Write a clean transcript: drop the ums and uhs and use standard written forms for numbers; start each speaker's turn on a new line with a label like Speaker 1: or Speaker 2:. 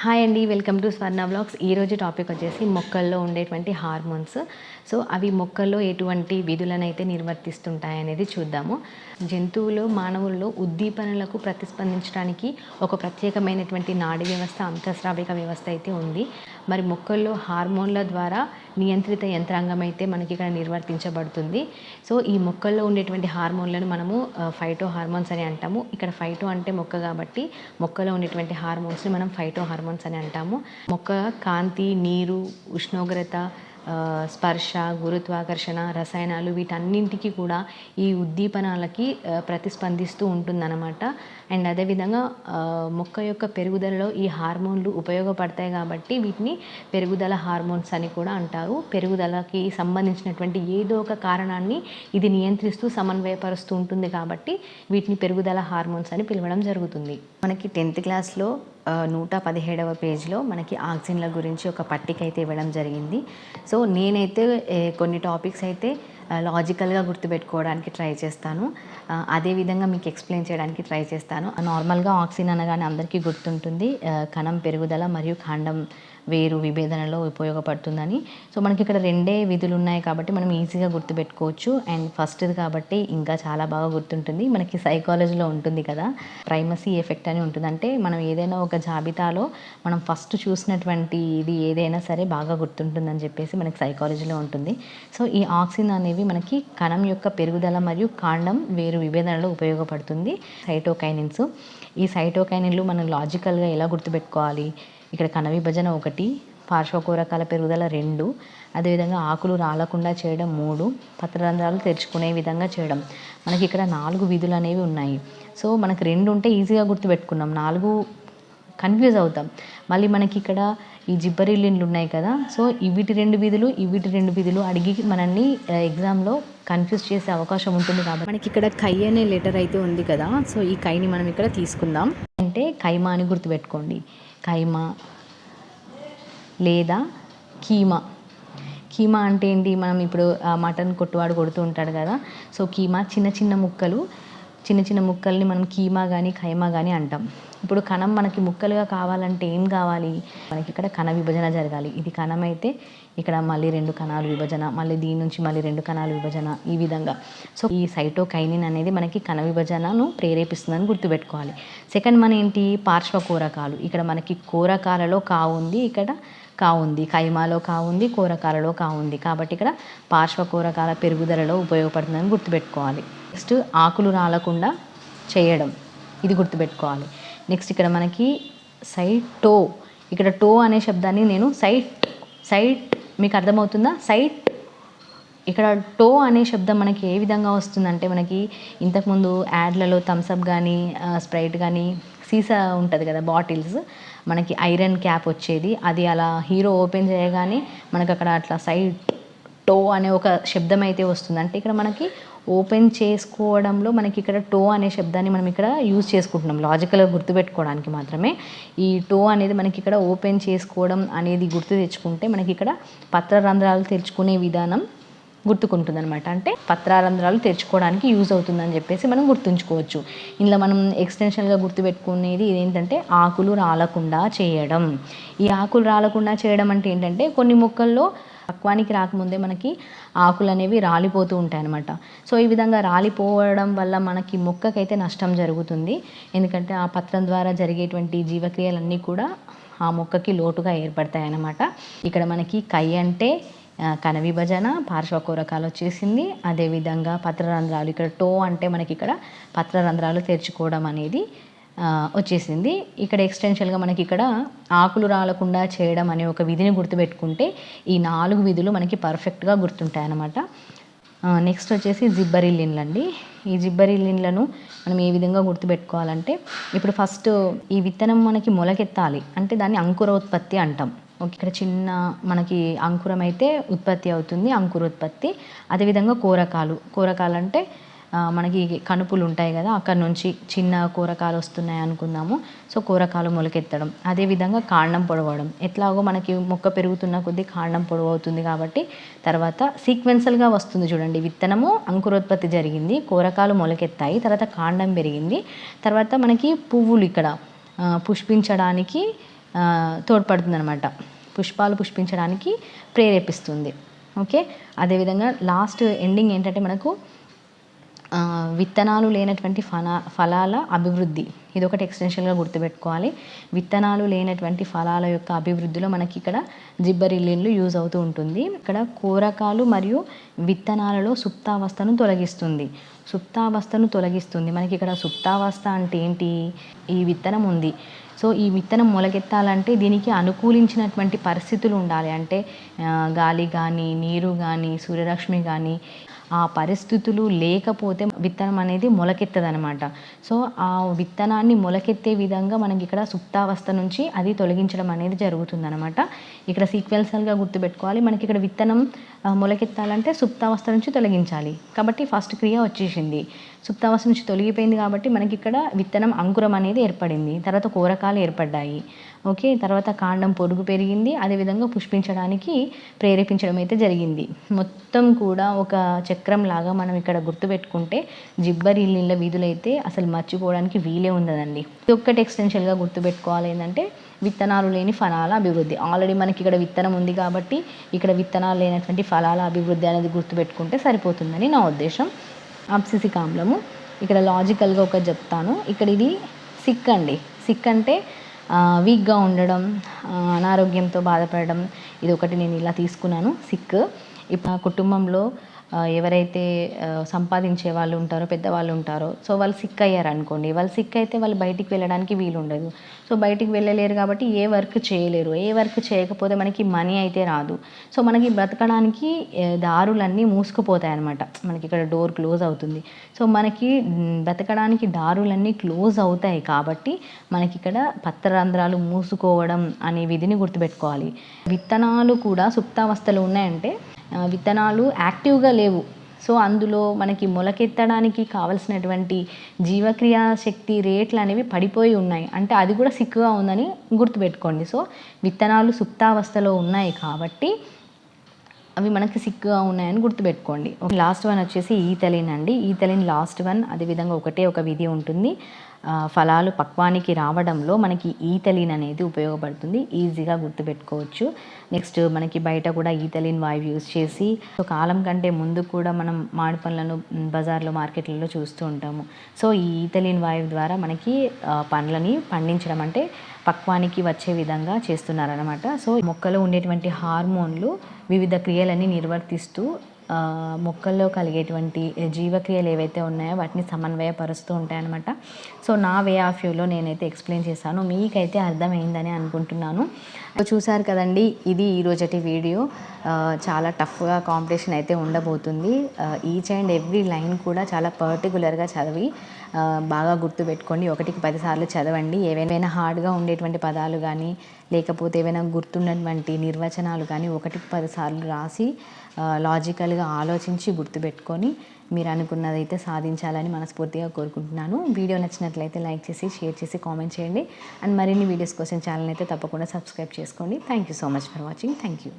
Speaker 1: Hi అండి, welcome to Swarna vlogs. ఈరోజు topic వచ్చేసి మొక్కల్లో ఉండేటువంటి హార్మోన్స్. సో అవి మొక్కల్లో ఎటువంటి విధులనైతే నిర్వర్తిస్తుంటాయి అనేది చూద్దాము. జంతువులు మానవుల్లో ఉద్దీపనలకు ప్రతిస్పందించడానికి ఒక ప్రత్యేకమైనటువంటి నాడీ వ్యవస్థ, అంతఃస్రావిక వ్యవస్థ అయితే ఉంది. మరి మొక్కల్లో హార్మోన్ల ద్వారా నియంత్రిత యంత్రాంగం అయితే మనకి ఇక్కడ నిర్వర్తించబడుతుంది. సో ఈ మొక్కల్లో ఉండేటువంటి హార్మోన్లను మనము ఫైటో హార్మోన్స్ అని అంటాము. ఇక్కడ ఫైటో అంటే మొక్క కాబట్టి మొక్కలో ఉండేటువంటి హార్మోన్స్ని మనం ఫైటో హార్మోన్స్ అని అంటాము. మొక్క కాంతి, నీరు, ఉష్ణోగ్రత, స్పర్శ, గురుత్వాకర్షణ, రసాయనాలు వీటన్నింటికి కూడా ఈ ఉద్దీపనాలకి ప్రతిస్పందిస్తూ ఉంటుందన్నమాట. అండ్ అదేవిధంగా మొక్క యొక్క పెరుగుదలలో ఈ హార్మోన్లు ఉపయోగపడతాయి కాబట్టి వీటిని పెరుగుదల హార్మోన్స్ అని కూడా అంటారు. పెరుగుదలకి సంబంధించినటువంటి ఏదో ఒక కారణాన్ని ఇది నియంత్రిస్తూ సమన్వయపరుస్తూ ఉంటుంది కాబట్టి వీటిని పెరుగుదల హార్మోన్స్ అని పిలవడం జరుగుతుంది. మనకి 10th క్లాస్లో 117వ పేజ్లో మనకి ఆక్సిన్ల గురించి ఒక పట్టిక అయితే ఇవ్వడం జరిగింది. సో నేనైతే కొన్ని టాపిక్స్ అయితే లాజికల్గా గుర్తుపెట్టుకోవడానికి ట్రై చేస్తాను, అదేవిధంగా మీకు ఎక్స్ప్లెయిన్ చేయడానికి ట్రై చేస్తాను. నార్మల్గా ఆక్సిన్ అనగానే అందరికీ గుర్తుంటుంది కణం పెరుగుదల మరియు కాండం వేరు విభేదనలో ఉపయోగపడుతుందని. సో మనకి ఇక్కడ రెండే విధులు ఉన్నాయి కాబట్టి మనం ఈజీగా గుర్తుపెట్టుకోవచ్చు. అండ్ ఫస్ట్ది కాబట్టి ఇంకా చాలా బాగా గుర్తుంటుంది. మనకి సైకాలజీలో ఉంటుంది కదా, ప్రైమసీ ఎఫెక్ట్ అని ఉంటుంది. అంటే మనం ఏదైనా ఒక జాబితాలో మనం ఫస్ట్ చూసినటువంటి ఇది ఏదైనా సరే బాగా గుర్తుంటుందని చెప్పేసి మనకి సైకాలజీలో ఉంటుంది. సో ఈ ఆక్సిన్ అనేవి మనకి కణం యొక్క పెరుగుదల మరియు కాండం వేరు విభేదనలో ఉపయోగపడుతుంది. సైటోకైనిన్స్, ఈ సైటోకైనిన్లు మనం లాజికల్గా ఎలా గుర్తుపెట్టుకోవాలి? ఇక్కడ కణ విభజన 1, పార్శ్వకోరకాల పెరుగుదల 2, అదేవిధంగా ఆకులు రాలకుండా చేయడం 3, పత్రరంధ్రాలు తెరుచుకునే విధంగా చేయడం. మనకి ఇక్కడ 4 విధులు అనేవి ఉన్నాయి. సో మనకు 2 ఉంటే ఈజీగా గుర్తుపెట్టుకున్నాం, 4 కన్ఫ్యూజ్ అవుతాం. మళ్ళీ మనకి ఇక్కడ ఈ జిబ్బరిలిన్లు ఉన్నాయి కదా, సో వీటి 2 విధులు వీటి 2 విధులు అడిగి మనల్ని ఎగ్జామ్లో కన్ఫ్యూజ్ చేసే అవకాశం ఉంటుంది. కాబట్టి మనకి ఇక్కడ కై అనే లెటర్ అయితే ఉంది కదా, సో ఈ కైని మనం ఇక్కడ తీసుకుందాం. అంటే కైమా అని గుర్తుపెట్టుకోండి. కైమా లేదా కీమా. కీమా అంటే ఏంటి? మనం ఇప్పుడు మటన్ కొట్టువాడు కొడుతూ ఉంటాడు కదా, సో కీమా చిన్న చిన్న ముక్కల్ని మనం కీమా కానీ ఖైమా కానీ అంటాం. ఇప్పుడు కణం మనకి ముక్కలుగా కావాలంటే ఏం కావాలి? మనకి ఇక్కడ కణ విభజన జరగాలి. ఇది కణం అయితే ఇక్కడ మళ్ళీ 2 కణాలు విభజన, మళ్ళీ దీని నుంచి మళ్ళీ 2 కణాలు విభజన, ఈ విధంగా. సో ఈ సైటోకైనిన్ అనేది మనకి కణ విభజనను ప్రేరేపిస్తుందని గుర్తుపెట్టుకోవాలి. సెకండ్ మన ఏంటి? పార్శ్వకోరకాలు. ఇక్కడ మనకి కోరకాలలో ఉంది, ఇక్కడ ఉంది, కైమాలో ఉంది, కోరకాలలో ఉంది. కాబట్టి ఇక్కడ పార్శ్వకోరకాల పెరుగుదలలో ఉపయోగపడుతుందని గుర్తుపెట్టుకోవాలి. నెక్స్ట్ ఆకులు రాలకుండా చేయడం, ఇది గుర్తుపెట్టుకోవాలి. నెక్స్ట్ ఇక్కడ మనకి సైటో, ఇక్కడ టో అనే శబ్దాన్ని నేను సైట్ మీకు అర్థమవుతుందా? సైట్. ఇక్కడ టో అనే శబ్దం మనకి ఏ విధంగా వస్తుందంటే, మనకి ఇంతకుముందు యాడ్లలో థమ్స్అప్ కానీ స్ప్రైట్ కానీ సీసా ఉంటుంది కదా, బాటిల్స్, మనకి ఐరన్ క్యాప్ వచ్చేది, అది అలా హీరో ఓపెన్ చేయగానే మనకు అక్కడ అట్లా సైట్ టో అనే ఒక శబ్దం అయితే వస్తుంది. అంటే ఇక్కడ మనకి ఓపెన్ చేసుకోవడంలో మనకి ఇక్కడ టో అనే శబ్దాన్ని మనం ఇక్కడ యూజ్ చేసుకుంటున్నాం లాజికల్గా గుర్తుపెట్టుకోవడానికి మాత్రమే. ఈ టో అనేది మనకి ఇక్కడ ఓపెన్ చేసుకోవడం అనేది గుర్తు తెచ్చుకుంటే మనకి ఇక్కడ పత్రరంధ్రాలు తెరుచుకునే విధానం గుర్తుకుంటుంది అనమాట. అంటే పత్రరంధ్రాలు తెరుచుకోవడానికి యూజ్ అవుతుందని చెప్పేసి మనం గుర్తుంచుకోవచ్చు. ఇందులో మనం ఎక్స్టెన్షన్గా గుర్తుపెట్టుకునేది ఏంటంటే ఆకులు రాలకుండా చేయడం. ఈ ఆకులు రాలకుండా చేయడం అంటే ఏంటంటే, కొన్ని మొక్కల్లో పక్వానికి రాకముందే మనకి ఆకులు అనేవి రాలిపోతూ ఉంటాయి అన్నమాట. సో ఈ విధంగా రాలిపోవడం వల్ల మనకి మొక్కకైతే నష్టం జరుగుతుంది. ఎందుకంటే ఆ పత్రం ద్వారా జరిగేటువంటి జీవక్రియలన్నీ కూడా ఆ మొక్కకి లోటుగా ఏర్పడతాయి అన్నమాట. ఇక్కడ మనకి కై అంటే కణ విభజన, పార్శ్వకోరకాలు వచ్చేసింది, అదేవిధంగా పత్రరంధ్రాలు. ఇక్కడ టో అంటే మనకి ఇక్కడ పత్రరంధ్రాలు తెరుచుకోవడం అనేది వచ్చేసింది. ఇక్కడ ఎక్స్టెన్షన్గా మనకి ఇక్కడ ఆకులు రాలకుండా చేయడం అనే ఒక విధిని గుర్తుపెట్టుకుంటే ఈ 4 విధులు మనకి పర్ఫెక్ట్గా గుర్తుంటాయి అన్నమాట. నెక్స్ట్ వచ్చేసి జిబ్బరిలిన్లు అండి. ఈ జిబ్బరిలిన్లను మనం ఏ విధంగా గుర్తుపెట్టుకోవాలంటే, ఇప్పుడు ఫస్ట్ ఈ విత్తనం మనకి మొలకెత్తాలి అంటే దాన్ని అంకురోత్పత్తి అంటాం. ఓకే, ఇక్కడ చిన్న మనకి అంకురం అయితే ఉత్పత్తి అవుతుంది, అంకురోత్పత్తి. అదేవిధంగా కోరకాలు అంటే మనకి కణుపులు ఉంటాయి కదా, అక్కడ నుంచి చిన్న కూరకాలు వస్తున్నాయి అనుకుందాము. సో కూరకాలు మొలకెత్తడం. అదేవిధంగా కాండం పొడవడం. ఎట్లాగో మనకి మొక్క పెరుగుతున్న కొద్దీ కాండం పొడవవుతుంది కాబట్టి తర్వాత సీక్వెన్షియల్గా వస్తుంది చూడండి. విత్తనము అంకురోత్పత్తి జరిగింది, కూరకాలు మొలకెత్తాయి, తర్వాత కాండం పెరిగింది, తర్వాత మనకి పువ్వులు ఇక్కడ పుష్పించడానికి తోడ్పడుతుందన్నమాట, పుష్పాలు పుష్పించడానికి ప్రేరేపిస్తుంది. ఓకే, అదేవిధంగా లాస్ట్ ఎండింగ్ ఏంటంటే మనకు విత్తనాలు లేనటువంటి ఫలాల అభివృద్ధి, ఇది ఒకటి ఎక్స్టెన్షన్గా గుర్తుపెట్టుకోవాలి. విత్తనాలు లేనటువంటి ఫలాల యొక్క అభివృద్ధిలో మనకి ఇక్కడ జిబ్బరిల్లిన్లు యూజ్ అవుతూ ఉంటుంది. ఇక్కడ కూరకాలు మరియు విత్తనాలలో సుప్తావస్థను తొలగిస్తుంది. మనకి ఇక్కడ సుప్తావస్థ అంటే ఏంటి, ఈ విత్తనం ఉంది. సో ఈ విత్తనం మొలకెత్తాలంటే దీనికి అనుకూలించినటువంటి పరిస్థితులు ఉండాలి. అంటే గాలి కానీ, నీరు కానీ, సూర్యరశ్మి కానీ, ఆ పరిస్థితులు లేకపోతే విత్తనం అనేది మొలకెత్తదనమాట. సో ఆ విత్తనాన్ని మొలకెత్తే విధంగా మనకి ఇక్కడ సుప్తావస్థ నుంచి అది తొలగించడం అనేది జరుగుతుందనమాట. ఇక్కడ సీక్వెన్షియల్గా గుర్తుపెట్టుకోవాలి. మనకి ఇక్కడ విత్తనం మొలకెత్తాలంటే సుప్తావస్థ నుంచి తొలగించాలి. కాబట్టి ఫస్ట్ క్రియ వచ్చేసింది, సుప్తావస్థ నుంచి తొలగిపోయింది కాబట్టి మనకి ఇక్కడ విత్తనం అంకురం అనేది ఏర్పడింది, తర్వాత కూరకాలు ఏర్పడ్డాయి. ఓకే, తర్వాత కాండం పొడుగు పెరిగింది, అదేవిధంగా పుష్పించడానికి ప్రేరేపించడం అయితే జరిగింది. మొత్తం కూడా ఒక చక్రం లాగా మనం ఇక్కడ గుర్తుపెట్టుకుంటే జిబ్బరిల్లిన్ల వీధులైతే అసలు మర్చిపోవడానికి వీలే ఉండదండి. ఇది ఒక్కటి ఎక్స్టెన్షన్గా గుర్తుపెట్టుకోవాలి, ఏంటంటే విత్తనాలు లేని ఫలాల అభివృద్ధి. ఆల్రెడీ మనకి ఇక్కడ విత్తనం ఉంది కాబట్టి ఇక్కడ విత్తనాలు లేనటువంటి ఫలాల అభివృద్ధి అనేది గుర్తుపెట్టుకుంటే సరిపోతుందని నా ఉద్దేశం. అబ్సిసిక్ ఆమ్లము ఇక్కడ లాజికల్గా ఒక చెప్తాను. ఇక్కడ ఇది సిక్ అండి. సిక్ అంటే వీక్గా ఉండడం, అనారోగ్యంతో బాధపడడం, ఇది ఒకటి నేను ఇలా తీసుకున్నాను సిక్. ఇప్పుడు కుటుంబంలో ఎవరైతే సంపాదించే వాళ్ళు ఉంటారో, పెద్దవాళ్ళు ఉంటారో, సో వాళ్ళు సిక్ అయ్యారు అనుకోండి, వాళ్ళు సిక్ అయితే వాళ్ళు బయటికి వెళ్ళడానికి వీలు ఉండదు. సో బయటికి వెళ్ళలేరు కాబట్టి ఏ వర్క్ చేయలేరు. ఏ వర్క్ చేయకపోతే మనకి మనీ అయితే రాదు. సో మనకి బ్రతకడానికి దారులన్నీ మూసుకుపోతాయి అన్నమాట. మనకి ఇక్కడ డోర్ క్లోజ్ అవుతుంది. సో మనకి బ్రతకడానికి దారులన్నీ క్లోజ్ అవుతాయి కాబట్టి మనకి ఇక్కడ పత్రరంధ్రాలు మూసుకోవడం అనే విధిని గుర్తుపెట్టుకోవాలి. విత్తనాలు కూడా సుప్తావస్థలో ఉన్నాయంటే విత్తనాలు యాక్టివ్గా లేవు. సో అందులో మనకి మొలకెత్తడానికి కావలసినటువంటి జీవక్రియా శక్తి రేట్లు అనేవి పడిపోయి ఉన్నాయి, అంటే అది కూడా సిక్కుగా ఉందని గుర్తుపెట్టుకోండి. సో విత్తనాలు సుప్తావస్థలో ఉన్నాయి కాబట్టి అవి మనకి సిక్కుగా ఉన్నాయని గుర్తుపెట్టుకోండి. లాస్ట్ వన్ వచ్చేసి ఈథలిన్ అండి. ఈథలిన్ లాస్ట్ వన్. అదేవిధంగా ఒక విధి ఉంటుంది. ఫలాలు పక్వానికి రావడంలో మనకి ఈథలిన్ అనేది ఉపయోగపడుతుంది, ఈజీగా గుర్తుపెట్టుకోవచ్చు. నెక్స్ట్ మనకి బయట కూడా ఈథలిన్ వాయువు యూజ్ చేసి కాలం కంటే ముందు కూడా మనం మామిడి పండ్లను బజార్లో, మార్కెట్లలో చూస్తూ ఉంటాము. సో ఈ ఈథలిన్ వాయువు ద్వారా మనకి పండ్లని పండించడం, అంటే పక్వానికి వచ్చే విధంగా చేస్తున్నారనమాట. సో మొక్కలో ఉండేటువంటి హార్మోన్లు వివిధ క్రియలని నిర్వర్తిస్తూ మొక్కల్లో కలిగేటువంటి జీవక్రియలు ఏవైతే ఉన్నాయో వాటిని సమన్వయపరుస్తూ ఉంటాయన్నమాట. సో నా వే ఆఫ్ వ్యూలో నేనైతే ఎక్స్ప్లెయిన్ చేశాను, మీకైతే అర్థమైందని అనుకుంటున్నాను. చూసారు కదండి, ఇది ఈరోజటి వీడియో. చాలా టఫ్గా కాంపిటీషన్ అయితే ఉండబోతుంది. ఈచ్ అండ్ ఎవ్రీ లైన్ కూడా చాలా పర్టికులర్గా చదివి బాగా గుర్తుపెట్టుకోండి. 1కి 10 సార్లు చదవండి. ఏవైనా హార్డ్గా ఉండేటువంటి పదాలు కానీ, లేకపోతే ఏవైనా గుర్తున్నటువంటి నిర్వచనాలు కానీ 1కి 10 సార్లు రాసి లాజికల్గా ఆలోచించి గుర్తుపెట్టుకొని మీరు అనుకున్నదైతే సాధించాలని మనస్ఫూర్తిగా కోరుకుంటున్నాను. వీడియో నచ్చినట్లయితే లైక్ చేసి, షేర్ చేసి, కామెంట్ చేయండి. అండ్ మరిన్ని వీడియోస్ కోసం ఛానల్ అయితే తప్పకుండా సబ్స్క్రైబ్ చేసుకోండి. Thank you so much for watching. Thank you.